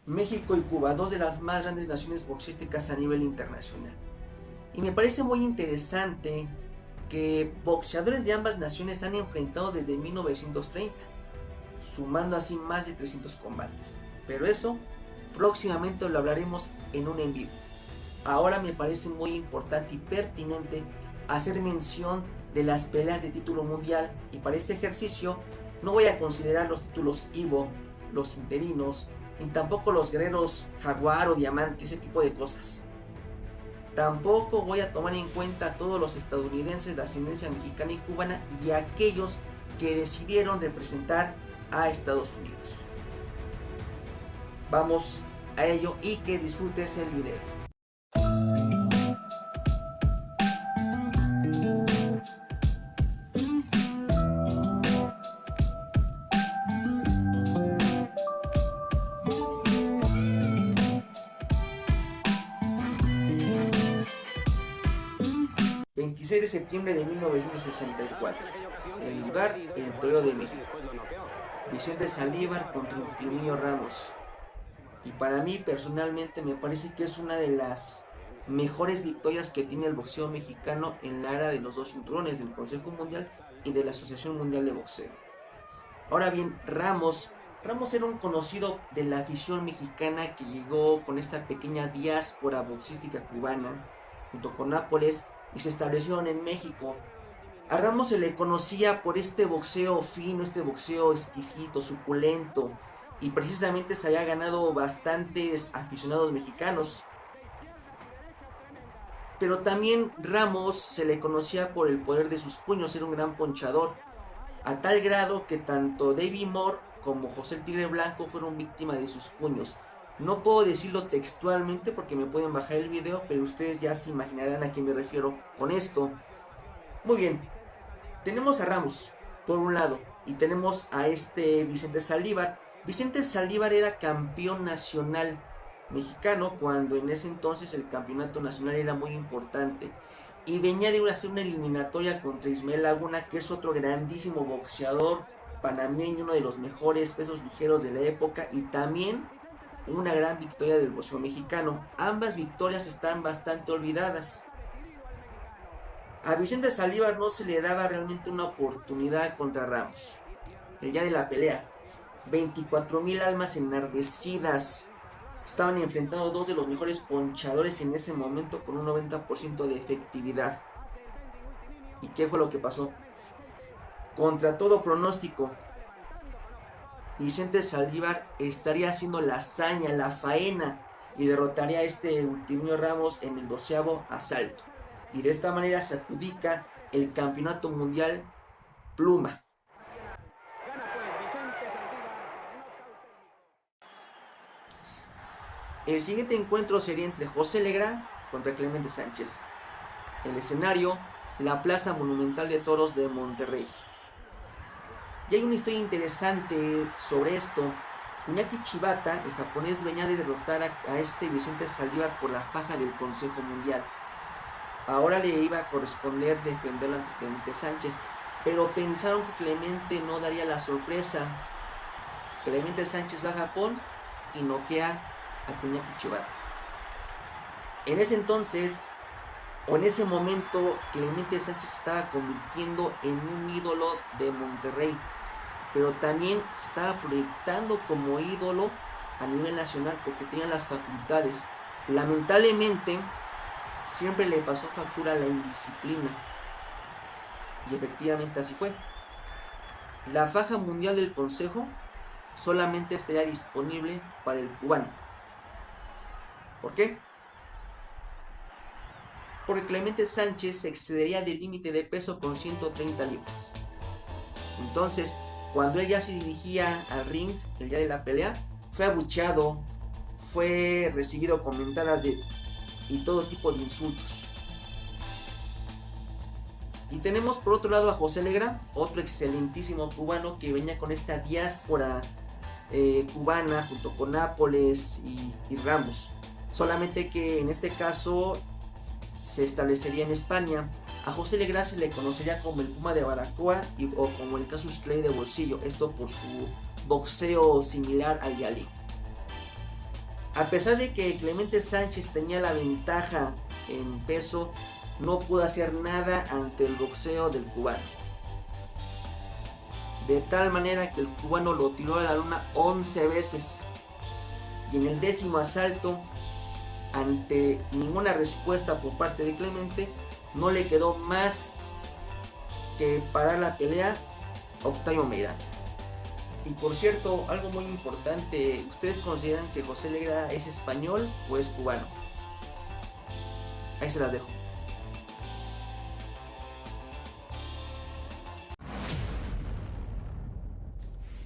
México y Cuba, dos de las más grandes naciones boxísticas a nivel internacional. Y me parece muy interesante que boxeadores de ambas naciones han enfrentado desde 1930, sumando así más de 300 combates. Pero eso próximamente lo hablaremos en un en vivo. Ahora me parece muy importante y pertinente hacer mención de las peleas de título mundial, y para este ejercicio no voy a considerar los títulos Ivo, los interinos, ni tampoco los guerreros jaguar o diamante, ese tipo de cosas. Tampoco voy a tomar en cuenta a todos los estadounidenses de ascendencia mexicana y cubana y a aquellos que decidieron representar a Estados Unidos. Vamos a ello y que disfrutes el video. 26 de septiembre de 1964. El lugar, el Toreo de México. Vicente Saldívar contra Eutimio Ramos. Y para mí personalmente me parece que es una de las mejores victorias que tiene el boxeo mexicano en la era de los dos cinturones, del Consejo Mundial y de la Asociación Mundial de Boxeo. Ahora bien, Ramos era un conocido de la afición mexicana que llegó con esta pequeña diáspora boxística cubana, junto con Nápoles, y se establecieron en México. A Ramos se le conocía por este boxeo fino, este boxeo exquisito, suculento, y precisamente se había ganado bastantes aficionados mexicanos. Pero también Ramos se le conocía por el poder de sus puños, era un gran ponchador, a tal grado que tanto Davey Moore como José el Tigre Blanco fueron víctimas de sus puños. No puedo decirlo textualmente porque me pueden bajar el video, pero ustedes ya se imaginarán a quién me refiero con esto. Muy bien, tenemos a Ramos por un lado y tenemos a este Vicente Saldívar. Vicente Saldívar era campeón nacional mexicano cuando en ese entonces el campeonato nacional era muy importante, y venía de hacer una eliminatoria contra Ismael Laguna, que es otro grandísimo boxeador panameño, uno de los mejores pesos ligeros de la época, y también una gran victoria del boxeo mexicano. Ambas victorias están bastante olvidadas. A Vicente Saldívar no se le daba realmente una oportunidad contra Ramos. El día de la pelea, 24,000 almas enardecidas estaban enfrentando dos de los mejores ponchadores en ese momento con un 90% de efectividad. ¿Y qué fue lo que pasó? Contra todo pronóstico, Vicente Saldívar estaría haciendo la hazaña, la faena, y derrotaría a este Eutimio Ramos en el 12º asalto. Y de esta manera se adjudica el campeonato mundial pluma. El siguiente encuentro sería entre José Legrand contra Clemente Sánchez. El escenario, la Plaza Monumental de Toros de Monterrey. Y hay una historia interesante sobre esto. Iñaki Chibata, el japonés, venía de derrotar a este Vicente Saldívar por la faja del Consejo Mundial. Ahora le iba a corresponder defenderlo ante Clemente Sánchez, pero pensaron que Clemente no daría la sorpresa. Clemente Sánchez va a Japón y noquea a Iñaki Chibata. En ese entonces, o en ese momento, Clemente Sánchez se estaba convirtiendo en un ídolo de Monterrey, pero también se estaba proyectando como ídolo a nivel nacional porque tenía las facultades. Lamentablemente, siempre le pasó factura la indisciplina, y efectivamente así fue. La faja mundial del Consejo solamente estaría disponible para el cubano. ¿Por qué? Porque Clemente Sánchez se excedería del límite de peso con 130 libras. Entonces, cuando él ya se dirigía al ring el día de la pelea, fue abucheado, fue recibido con mentadas y todo tipo de insultos. Y tenemos por otro lado a José Legrand, otro excelentísimo cubano que venía con esta diáspora cubana junto con Nápoles y Ramos. Solamente que en este caso se establecería en España. A José Legrand se le conocería como el Puma de Baracoa o como el Cassius Clay de bolsillo, esto por su boxeo similar al de Ali. A pesar de que Clemente Sánchez tenía la ventaja en peso, no pudo hacer nada ante el boxeo del cubano. De tal manera que el cubano lo tiró a la lona 11 veces. Y en el 10º asalto, ante ninguna respuesta por parte de Clemente, no le quedó más que parar la pelea a Octavio Meirán. Y por cierto, algo muy importante, ¿ustedes consideran que José Legra es español o es cubano? Ahí se las dejo.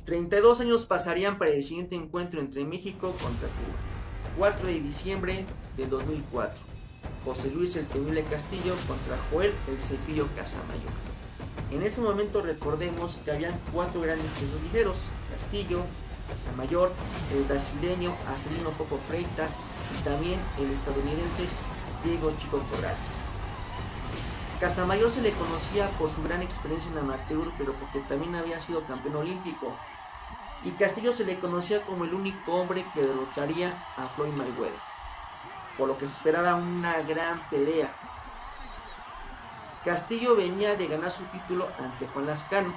...32 años pasarían para el siguiente encuentro entre México contra Cuba. 4 de diciembre de 2004. José Luis el Temible Castillo contra Joel el Cepillo Casamayor. En ese momento recordemos que habían 4 grandes pesos ligeros: Castillo, Casamayor, el brasileño Acelino Popo Freitas y también el estadounidense Diego Chico Corrales. Casamayor se le conocía por su gran experiencia en amateur, pero porque también había sido campeón olímpico. Y Castillo se le conocía como el único hombre que derrotaría a Floyd Mayweather, por lo que se esperaba una gran pelea. Castillo venía de ganar su título ante Juan Lascano.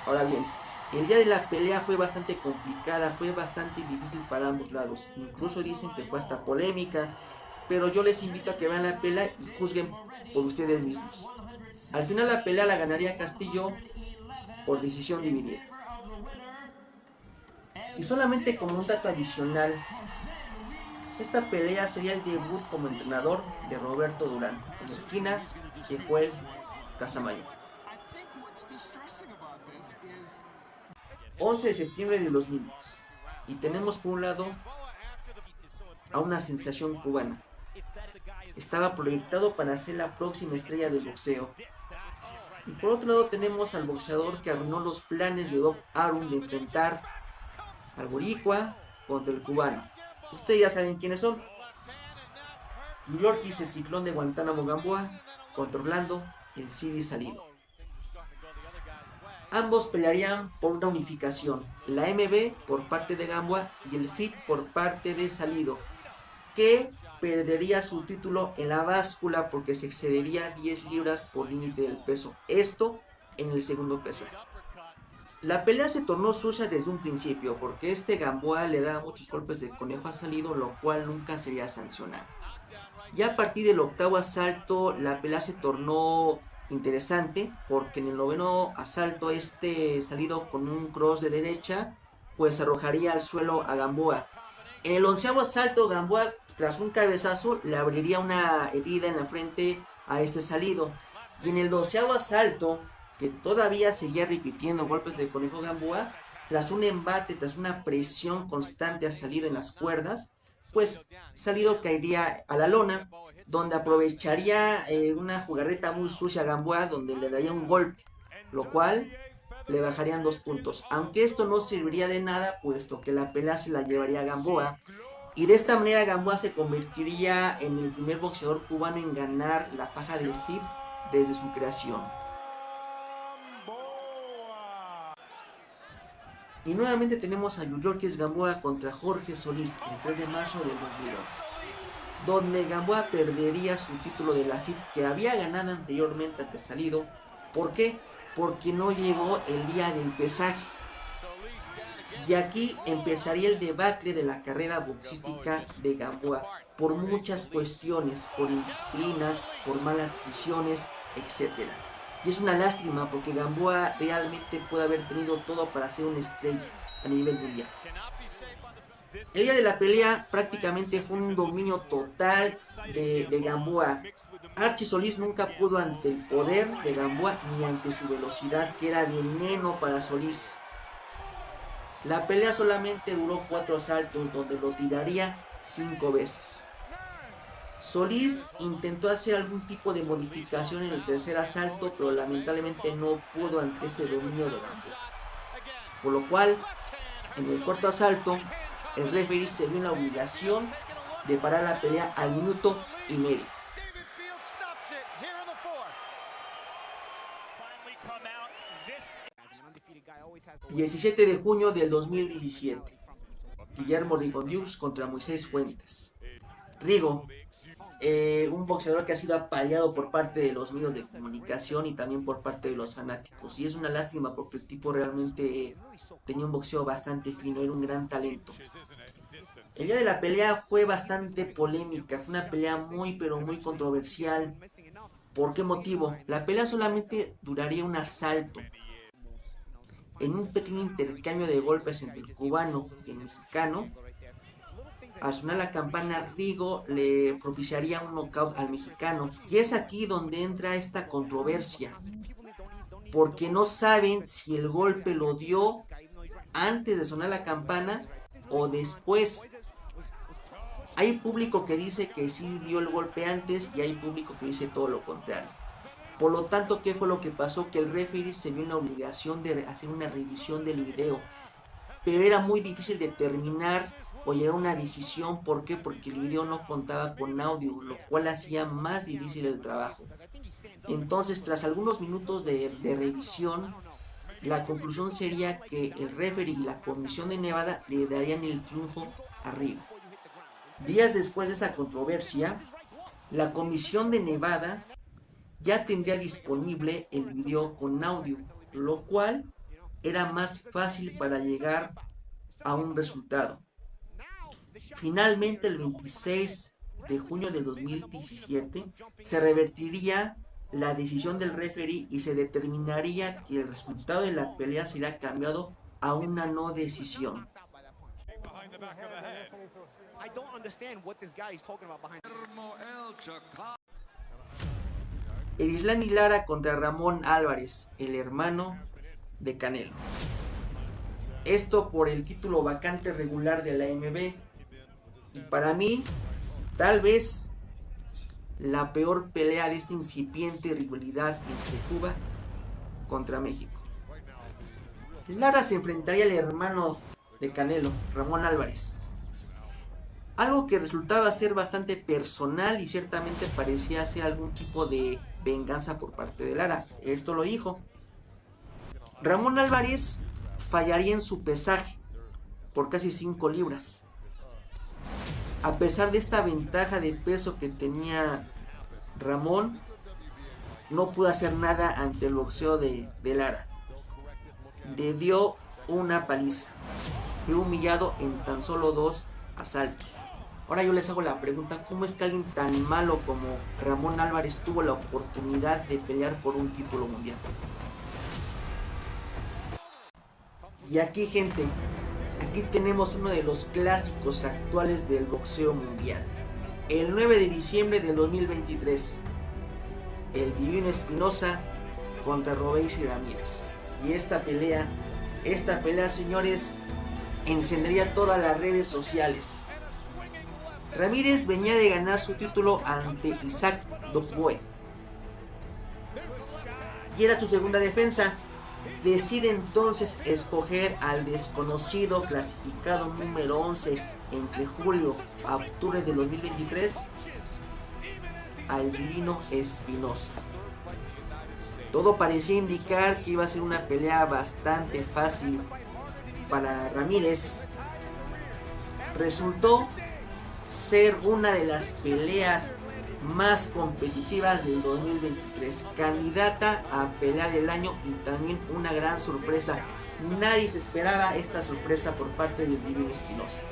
Ahora bien, el día de la pelea fue bastante complicada, fue bastante difícil para ambos lados. Incluso dicen que fue hasta polémica, pero yo les invito a que vean la pelea y juzguen por ustedes mismos. Al final la pelea la ganaría Castillo por decisión dividida. Y solamente como un dato adicional, esta pelea sería el debut como entrenador de Roberto Durán, en la esquina de Joel Casamayor. 11 de septiembre de 2010. Y tenemos por un lado a una sensación cubana. Estaba proyectado para ser la próxima estrella del boxeo. Y por otro lado tenemos al boxeador que arruinó los planes de Bob Arum de enfrentar al boricua contra el cubano. Ustedes ya saben quiénes son. Yorkis, el Ciclón de Guantánamo Gamboa, contra Orlando, el Cidi Salido. Ambos pelearían por una unificación, la MB por parte de Gamboa y el FIP por parte de Salido, que perdería su título en la báscula porque se excedería 10 libras por límite del peso, esto en el segundo pesaje. La pelea se tornó sucia desde un principio porque Gamboa le daba muchos golpes de conejo a Salido, lo cual nunca sería sancionado. Ya a partir del 8º asalto la pelea se tornó interesante porque en el 9º asalto Salido con un cross de derecha pues arrojaría al suelo a Gamboa. En el 11º asalto Gamboa tras un cabezazo le abriría una herida en la frente a Salido. Y en el 12º asalto, que todavía seguía repitiendo golpes de conejo Gamboa, tras un embate, tras una presión constante a Salido en las cuerdas, pues Salido caería a la lona, donde aprovecharía una jugarreta muy sucia a Gamboa, donde le daría un golpe, lo cual le bajarían 2 puntos. Aunque esto no serviría de nada, puesto que la pelea se la llevaría a Gamboa. Y de esta manera Gamboa se convertiría en el primer boxeador cubano en ganar la faja del FIB desde su creación. Y nuevamente tenemos a Yorkis Gamboa contra Jorge Solís el 3 de marzo del 2011, donde Gamboa perdería su título de la FIB que había ganado anteriormente ante Salido. ¿Por qué? Porque no llegó el día del pesaje. Y aquí empezaría el debacle de la carrera boxística de Gamboa por muchas cuestiones, por indisciplina, por malas decisiones, etc. Y es una lástima porque Gamboa realmente puede haber tenido todo para ser una estrella a nivel mundial. El día de la pelea prácticamente fue un dominio total de Gamboa. Archie Solís nunca pudo ante el poder de Gamboa ni ante su velocidad, que era veneno para Solís. La pelea solamente duró 4 asaltos, donde lo tiraría 5 veces. Solís intentó hacer algún tipo de modificación en el tercer asalto, pero lamentablemente no pudo ante este dominio de Gamboa. Por lo cual, en el cuarto asalto, el referee se vio en la obligación de parar la pelea al minuto y medio. 17 de junio del 2017. Guillermo Rigondeaux contra Moisés Fuentes. Rigo, un boxeador que ha sido apaleado por parte de los medios de comunicación y también por parte de los fanáticos. Y es una lástima porque el tipo realmente tenía un boxeo bastante fino, era un gran talento. El día de la pelea fue bastante polémica, fue una pelea muy pero muy controversial. ¿Por qué motivo? La pelea solamente duraría un asalto. En un pequeño intercambio de golpes entre el cubano y el mexicano, al sonar la campana, Rigo le propiciaría un knockout al mexicano. Y es aquí donde entra esta controversia, porque no saben si el golpe lo dio antes de sonar la campana o después. Hay público que dice que sí dio el golpe antes y hay público que dice todo lo contrario. Por lo tanto, ¿qué fue lo que pasó? Que el referee se vio en la obligación de hacer una revisión del video. Pero era muy difícil determinar o llegar a una decisión. ¿Por qué? Porque el video no contaba con audio, lo cual hacía más difícil el trabajo. Entonces, tras algunos minutos de revisión, la conclusión sería que el referee y la comisión de Nevada le darían el triunfo a Rigo. Días después de esta controversia, la comisión de Nevada ya tendría disponible el video con audio, lo cual era más fácil para llegar a un resultado. Finalmente, el 26 de junio de 2017 se revertiría la decisión del referee y se determinaría que el resultado de la pelea sería cambiado a una no decisión. Erislandy Lara contra Ramón Álvarez, el hermano de Canelo. Esto por el título vacante regular de la AMB. Y para mí, tal vez la peor pelea de esta incipiente rivalidad entre Cuba contra México. Lara se enfrentaría al hermano de Canelo, Ramón Álvarez. Algo que resultaba ser bastante personal y ciertamente parecía ser algún tipo de venganza por parte de Lara. Esto lo dijo. Ramón Álvarez fallaría en su pesaje por casi 5 libras. A pesar de esta ventaja de peso que tenía Ramón, no pudo hacer nada ante el boxeo de Lara. Le dio una paliza. Fue humillado en tan solo 2 asaltos. Ahora yo les hago la pregunta, ¿cómo es que alguien tan malo como Ramón Álvarez tuvo la oportunidad de pelear por un título mundial? Y aquí, gente, aquí tenemos uno de los clásicos actuales del boxeo mundial. El 9 de diciembre del 2023, el Divino Espinosa contra Robeisy Ramírez. Y esta pelea, señores, encendería todas las redes sociales. Ramírez venía de ganar su título ante Isaac Dogboe y era su segunda defensa. Decide entonces escoger al desconocido clasificado número 11 entre julio a octubre de 2023, al Divino Espinosa. Todo parecía indicar que iba a ser una pelea bastante fácil para Ramírez. Resultó ser una de las peleas más competitivas del 2023, candidata a pelea del año y también una gran sorpresa. Nadie se esperaba esta sorpresa por parte del Divino Espinosa.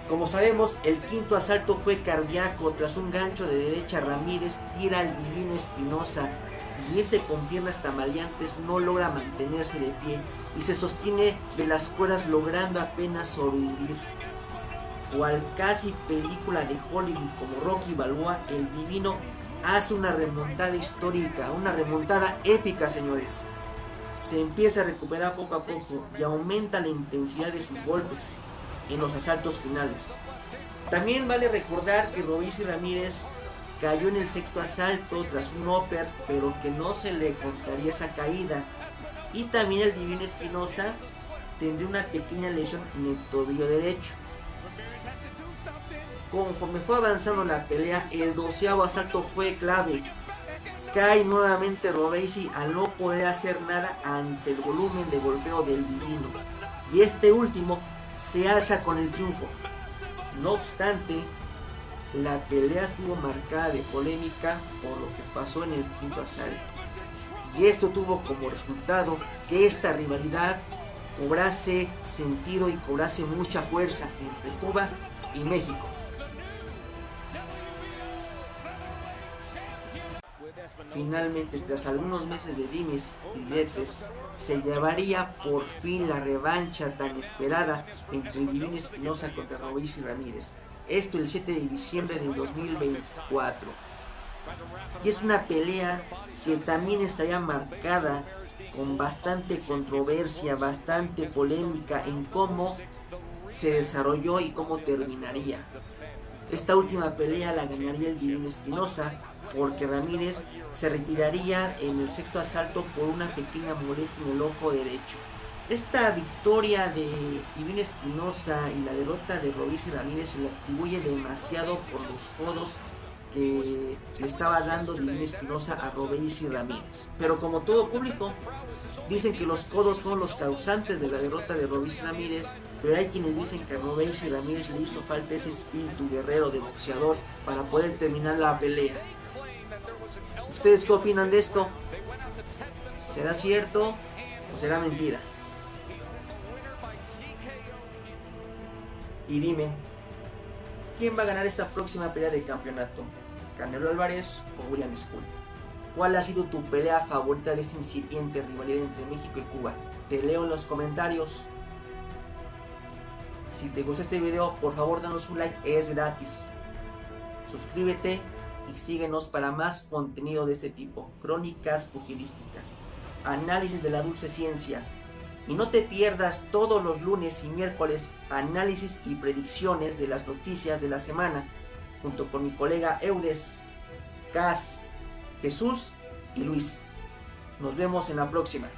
Como sabemos, el quinto asalto fue cardíaco. Tras un gancho de derecha, Ramírez tira al Divino Espinosa y este, con piernas tambaleantes, no logra mantenerse de pie y se sostiene de las cuerdas, logrando apenas sobrevivir. Cual casi película de Hollywood como Rocky Balboa, el Divino hace una remontada histórica, una remontada épica, señores. Se empieza a recuperar poco a poco y aumenta la intensidad de sus golpes en los asaltos finales. También vale recordar que Robeisy Ramírez cayó en el sexto asalto tras un upper, pero que no se le contaría esa caída. Y también el Divino Espinosa tendría una pequeña lesión en el tobillo derecho. Conforme fue avanzando la pelea, el 12º asalto fue clave. Cae nuevamente Robeisy al no poder hacer nada ante el volumen de golpeo del Divino. Y este último se alza con el triunfo. No obstante, la pelea estuvo marcada de polémica por lo que pasó en el quinto asalto. Y esto tuvo como resultado que esta rivalidad cobrase sentido y cobrase mucha fuerza entre Cuba y México. Finalmente, tras algunos meses de dimes y diretes, se llevaría por fin la revancha tan esperada entre el Divino Espinosa contra Robeisy Ramírez. Esto el 7 de diciembre del 2024. Y es una pelea que también estaría marcada con bastante controversia, bastante polémica en cómo se desarrolló y cómo terminaría. Esta última pelea la ganaría el Divino Espinosa, porque Ramírez se retiraría en el sexto asalto por una pequeña molestia en el ojo derecho. Esta victoria de Divino Espinosa y la derrota de Robeisy Ramírez se le atribuye demasiado por los codos que le estaba dando Divino Espinosa a Robeisy Ramírez. Pero como todo público, dicen que los codos fueron los causantes de la derrota de Robeisy Ramírez, pero hay quienes dicen que a Robeisy Ramírez le hizo falta ese espíritu guerrero de boxeador para poder terminar la pelea. ¿Ustedes qué opinan de esto? ¿Será cierto o será mentira? Y dime, ¿quién va a ganar esta próxima pelea de campeonato? ¿Canelo Álvarez o William Skull? ¿Cuál ha sido tu pelea favorita de esta incipiente rivalidad entre México y Cuba? Te leo en los comentarios. Si te gustó este video, por favor danos un like, es gratis. Suscríbete y síguenos para más contenido de este tipo. Crónicas pugilísticas, análisis de la dulce ciencia. Y no te pierdas todos los lunes y miércoles análisis y predicciones de las noticias de la semana, junto con mi colega Eudes, Cas, Jesús y Luis. Nos vemos en la próxima.